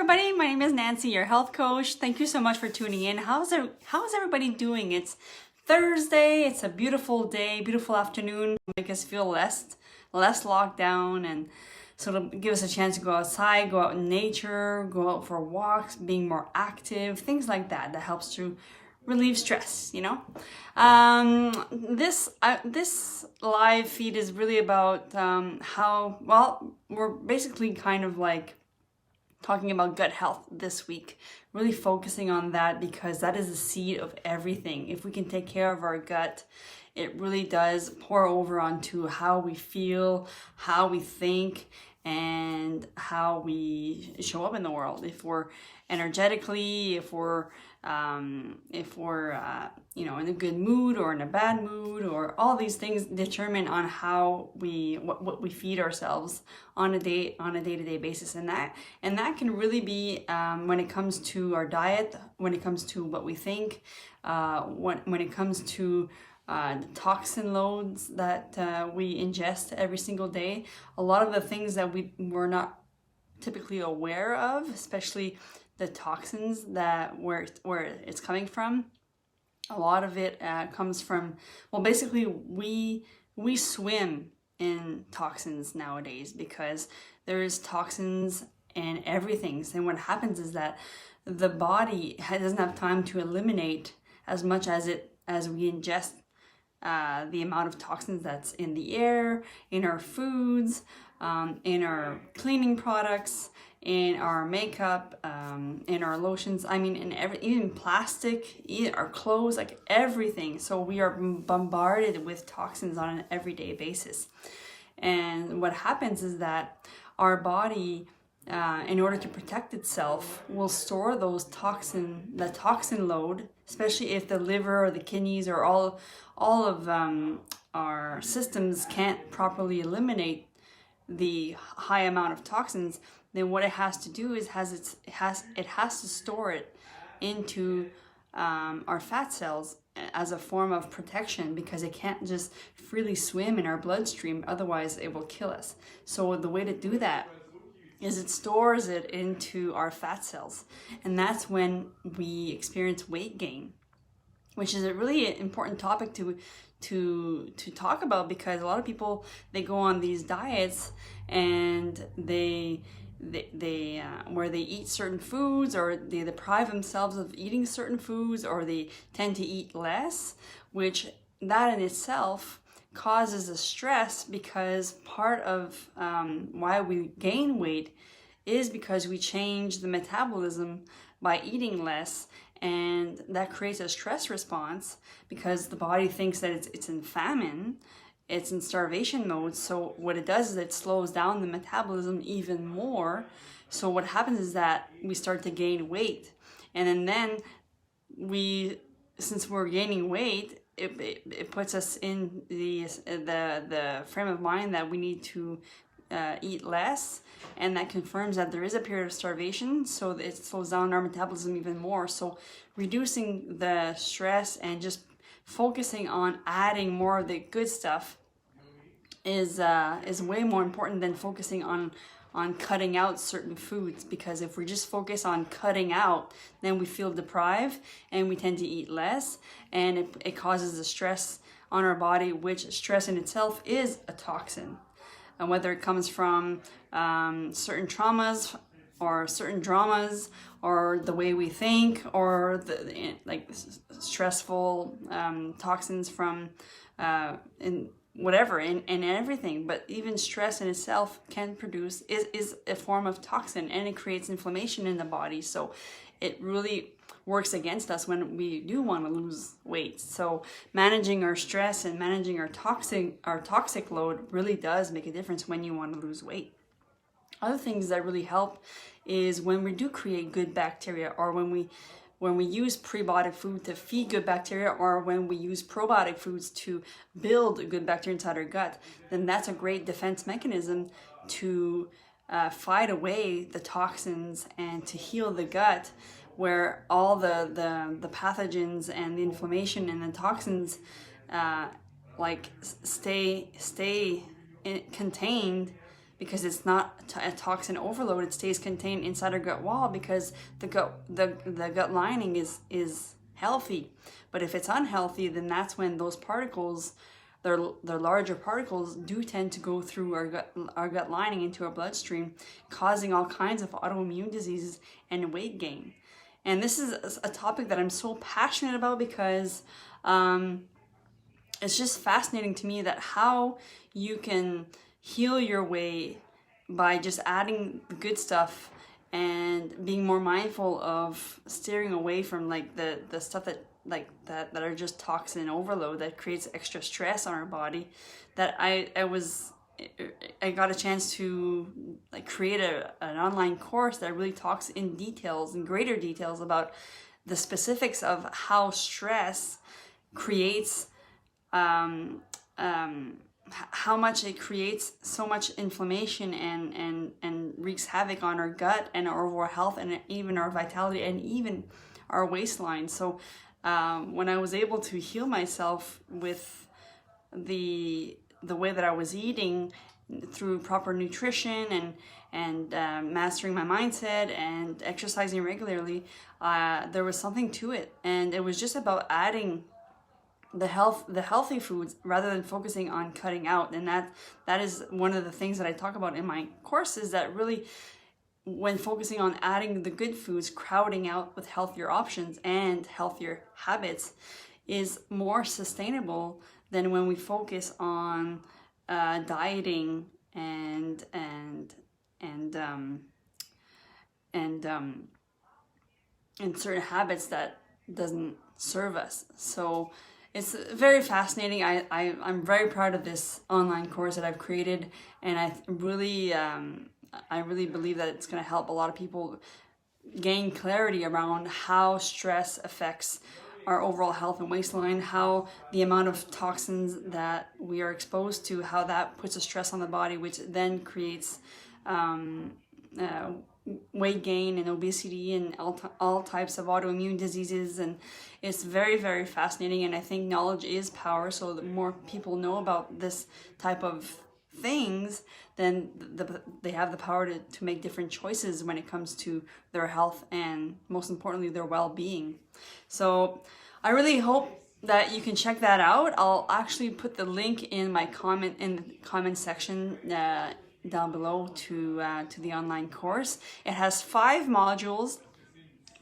everybody, my name is Nancy, your health coach. Thank you so much for tuning in. How's everybody doing? It's Thursday, it's a beautiful day, beautiful afternoon. Make us feel less locked down, and so it'll give us a chance to go outside, go out in nature, go out for walks, being more active, things like that. That helps to relieve stress, you know. This live feed is really about we're basically kind of like talking about gut health this week, really focusing on that because that is the seed of everything. If we can take care of our gut, it really does pour over onto how we feel, how we think, and how we show up in the world. If we're energetically, if we're in a good mood or in a bad mood, or all these things determine on how what we feed ourselves on a day-to-day basis, and that can really be when it comes to our diet, when it comes to what we think, when it comes to the toxin loads that we ingest every single day. A lot of the things that we're not typically aware of, especially the toxins that where it's coming from. A lot of it comes from, basically we swim in toxins nowadays because there's toxins in everything. And what happens is that the body doesn't have time to eliminate as much as we ingest the amount of toxins that's in the air, in our foods, in our cleaning products, in our makeup, in our lotions, even plastic, our clothes, like everything. So we are bombarded with toxins on an everyday basis. And what happens is that our body, in order to protect itself, will store the toxin load, especially if the liver or the kidneys or all of our systems can't properly eliminate the high amount of toxins. Then what it has to do is it has to store it into our fat cells as a form of protection, because it can't just freely swim in our bloodstream, otherwise it will kill us. So the way to do that is it stores it into our fat cells, and that's when we experience weight gain, which is a really important topic to talk about, because a lot of people, they go on these diets and they where they eat certain foods, or they deprive themselves of eating certain foods, or they tend to eat less, which that in itself causes a stress, because part of why we gain weight is because we change the metabolism by eating less, and that creates a stress response because the body thinks that it's in famine, it's in starvation mode. So what it does is it slows down the metabolism even more. So what happens is that we start to gain weight, and then since we're gaining weight, it puts us in the frame of mind that we need to eat less, and that confirms that there is a period of starvation, so it slows down our metabolism even more. So reducing the stress and just focusing on adding more of the good stuff is way more important than focusing on cutting out certain foods, because if we just focus on cutting out, then we feel deprived and we tend to eat less, and it causes a stress on our body, which stress in itself is a toxin. And whether it comes from certain traumas or certain dramas, or the way we think, or the stressful toxins from in everything. But even stress in itself is a form of toxin, and it creates inflammation in the body. So it really works against us when we do want to lose weight. So managing our stress and managing our toxic load really does make a difference when you want to lose weight. Other things that really help is when we do create good bacteria, or when we use prebiotic food to feed good bacteria, or when we use probiotic foods to build good bacteria inside our gut, then that's a great defense mechanism to fight away the toxins and to heal the gut, where all the pathogens and the inflammation and the toxins stay contained, because it's not a toxin overload. It stays contained inside our gut wall because the gut lining is healthy. But if it's unhealthy, then that's when those particles, they're larger particles, do tend to go through our gut lining into our bloodstream, causing all kinds of autoimmune diseases and weight gain. And this is a topic that I'm so passionate about because it's just fascinating to me that how you can heal your way by just adding the good stuff and being more mindful of steering away from like the stuff that are just toxin overload that creates extra stress on our body. That I got a chance to like create an online course that really talks in greater details about the specifics of how stress creates how much it creates so much inflammation and wreaks havoc on our gut and our overall health and even our vitality and even our waistline. So when I was able to heal myself with the way that I was eating through proper nutrition and mastering my mindset and exercising regularly, there was something to it, and it was just about adding the healthy foods rather than focusing on cutting out. And that is one of the things that I talk about in my courses, that really when focusing on adding the good foods, crowding out with healthier options and healthier habits is more sustainable than when we focus on dieting and certain habits that doesn't serve us. So it's very fascinating. I'm very proud of this online course that I've created, and I really believe that it's going to help a lot of people gain clarity around how stress affects our overall health and waistline, how the amount of toxins that we are exposed to, how that puts a stress on the body, which then creates weight gain and obesity and all types of autoimmune diseases. And it's very, very fascinating, and I think knowledge is power. So the more people know about this type of things, then they have the power to make different choices when it comes to their health and most importantly their well-being. So I really hope that you can check that out. I'll actually put the link in the comment section down below to the online course. It has 5 modules.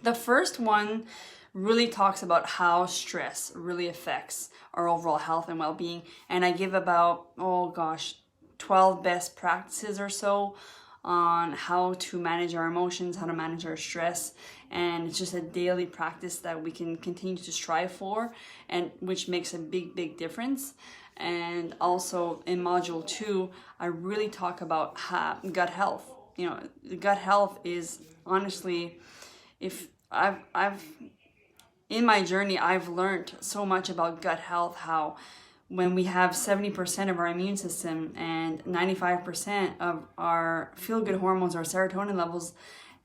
The first one really talks about how stress really affects our overall health and well-being, and I give about 12 best practices or so on how to manage our emotions, how to manage our stress, and it's just a daily practice that we can continue to strive for, and which makes a big difference. And also in module 2, I really talk about gut health. You know, gut health is honestly, if I've in my journey, I've learned so much about gut health, how when we have 70% of our immune system and 95% of our feel-good hormones, our serotonin levels,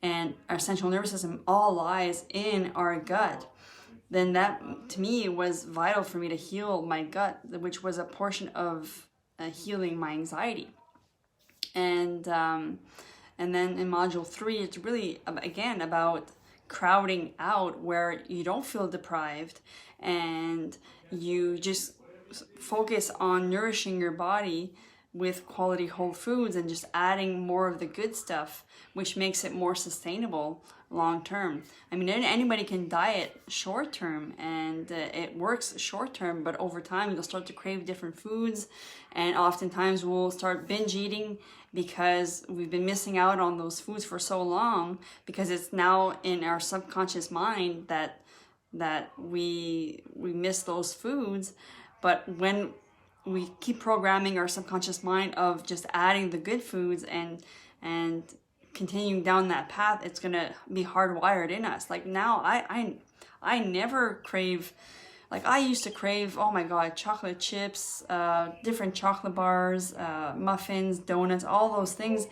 and our central nervous system all lies in our gut, then that to me was vital for me to heal my gut, which was a portion of healing my anxiety. And then in module 3, it's really again about crowding out where you don't feel deprived, and you just focus on nourishing your body with quality whole foods and just adding more of the good stuff, which makes it more sustainable long term. I mean, anybody can diet short term, and it works short term, but over time you'll start to crave different foods, and oftentimes we'll start binge eating because we've been missing out on those foods for so long, because it's now in our subconscious mind that we miss those foods. But when we keep programming our subconscious mind of just adding the good foods and continuing down that path, it's gonna be hardwired in us. Like now, I never crave. Like I used to crave, oh my God, chocolate chips, different chocolate bars, muffins, donuts, all those things,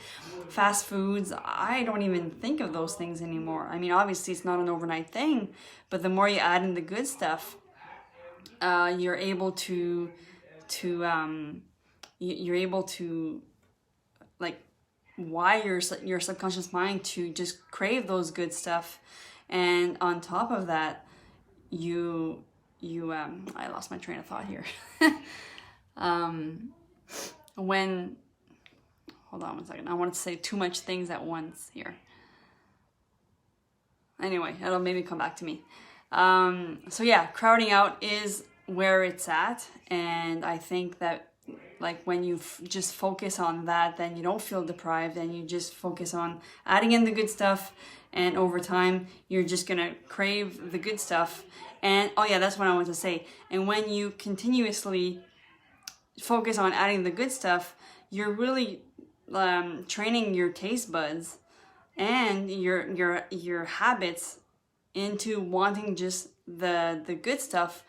fast foods. I don't even think of those things anymore. I mean, obviously it's not an overnight thing, but the more you add in the good stuff, you're able to like wire your subconscious mind to just crave those good stuff. And on top of that, I lost my train of thought here. When, hold on one second, I want to say too much things at once here. Anyway, it'll maybe come back to me. So yeah, crowding out is where it's at, and I think that like when you just focus on that, then you don't feel deprived, and you just focus on adding in the good stuff, and over time you're just gonna crave the good stuff. And oh yeah, that's what I want to say. And when you continuously focus on adding the good stuff, you're really training your taste buds and your habits into wanting just the good stuff.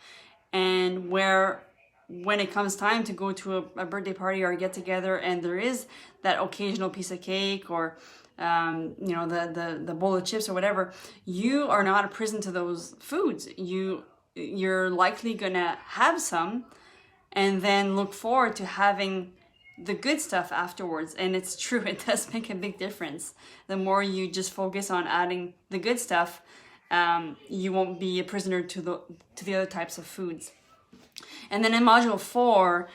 And when it comes time to go to a birthday party or a get together, and there is that occasional piece of cake or the bowl of chips or whatever, you are not a prison to those foods. You're likely gonna have some and then look forward to having the good stuff afterwards. And it's true, it does make a big difference. The more you just focus on adding the good stuff, you won't be a prisoner to the other types of foods. And then in module 4,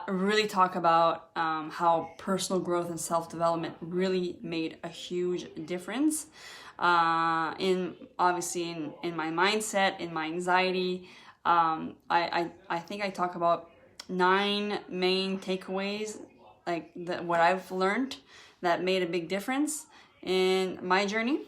really talk about how personal growth and self-development really made a huge difference in my mindset, in my anxiety. I think I talk about 9 main takeaways, like what I've learned that made a big difference in my journey.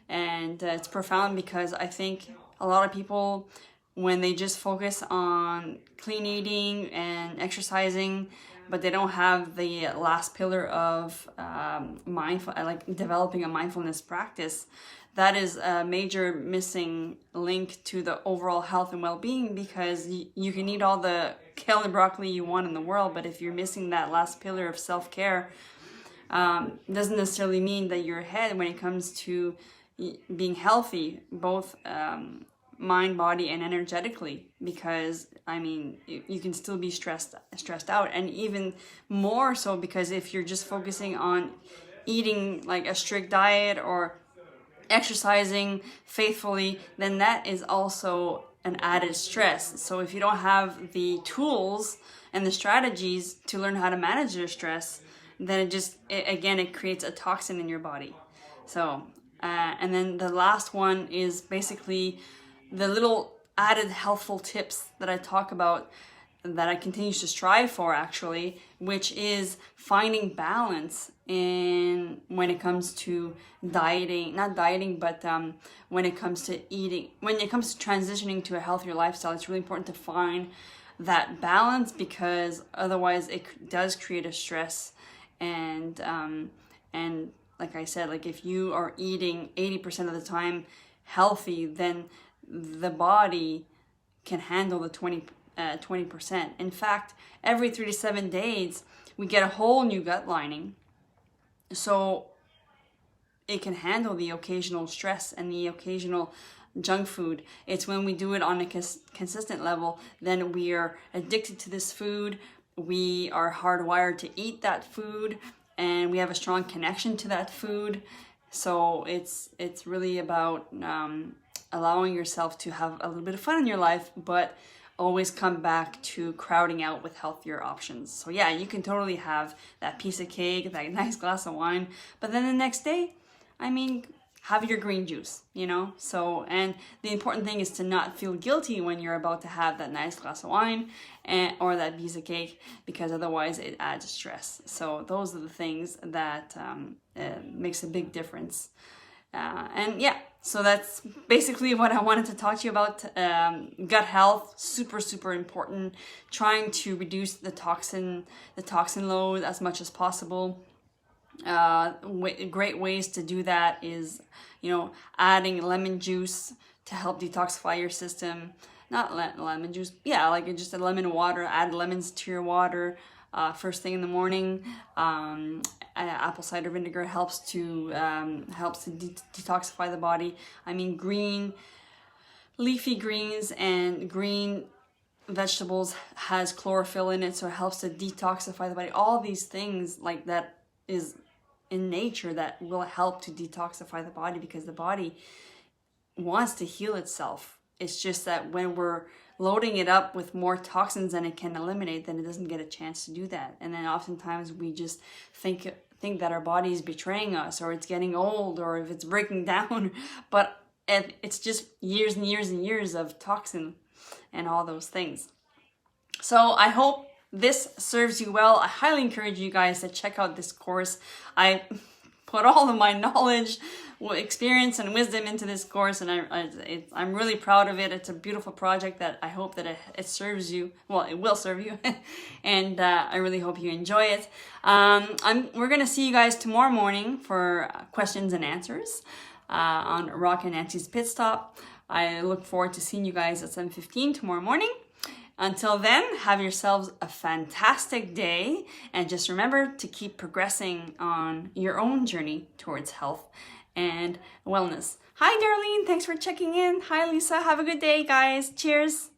And it's profound because I think a lot of people, when they just focus on clean eating and exercising, but they don't have the last pillar of developing a mindfulness practice, that is a major missing link to the overall health and well-being, because you can eat all the kale and broccoli you want in the world, but if you're missing that last pillar of self-care, doesn't necessarily mean that you're ahead when it comes to being healthy, both mind, body, and energetically, because I mean you can still be stressed out, and even more so because if you're just focusing on eating like a strict diet or exercising faithfully, then that is also an added stress. So if you don't have the tools and the strategies to learn how to manage your stress, then it creates a toxin in your body. So and then the last one is basically the little added helpful tips that I talk about, that I continue to strive for actually, which is finding balance in when it comes to dieting, not dieting, but when it comes to eating, when it comes to transitioning to a healthier lifestyle. It's really important to find that balance, because otherwise it does create a stress. And like I said, like if you are eating 80% of the time healthy, then the body can handle the 20%. In fact, every 3 to 7 days, we get a whole new gut lining. So it can handle the occasional stress and the occasional junk food. It's when we do it on a consistent level, then we are addicted to this food. We are hardwired to eat that food, and we have a strong connection to that food. So it's really about allowing yourself to have a little bit of fun in your life, but always come back to crowding out with healthier options. So yeah, you can totally have that piece of cake, that nice glass of wine, but then the next day, I mean, have your green juice, you know? So, and the important thing is to not feel guilty when you're about to have that nice glass of wine or that piece of cake, because otherwise it adds stress. So those are the things that makes a big difference. And yeah, so that's basically what I wanted to talk to you about. Gut health, super, super important. Trying to reduce the toxin load as much as possible. Great ways to do that is, adding lemon juice to help detoxify your system. Not lemon juice, yeah, like just a lemon water. Add lemons to your water first thing in the morning. Apple cider vinegar helps to detoxify the body. I mean, leafy greens and green vegetables has chlorophyll in it, so it helps to detoxify the body. All these things like that is in nature that will help to detoxify the body, because the body wants to heal itself. It's just that when we're loading it up with more toxins than it can eliminate, then it doesn't get a chance to do that. And then oftentimes we just think that our body is betraying us, or it's getting old, or if it's breaking down. But it's just years and years and years of toxin and all those things. So I hope this serves you well. I highly encourage you guys to check out this course. I put all of my knowledge, experience, and wisdom into this course, and I'm really proud of it. It's a beautiful project that I hope that it serves you. Well, it will serve you, and I really hope you enjoy it. We're gonna see you guys tomorrow morning for questions and answers on Rock and Nancy's Pit Stop. I look forward to seeing you guys at 7:15 tomorrow morning. Until then, have yourselves a fantastic day, and just remember to keep progressing on your own journey towards health and wellness. Hi, Darlene. Thanks for checking in. Hi, Lisa. Have a good day, guys. Cheers.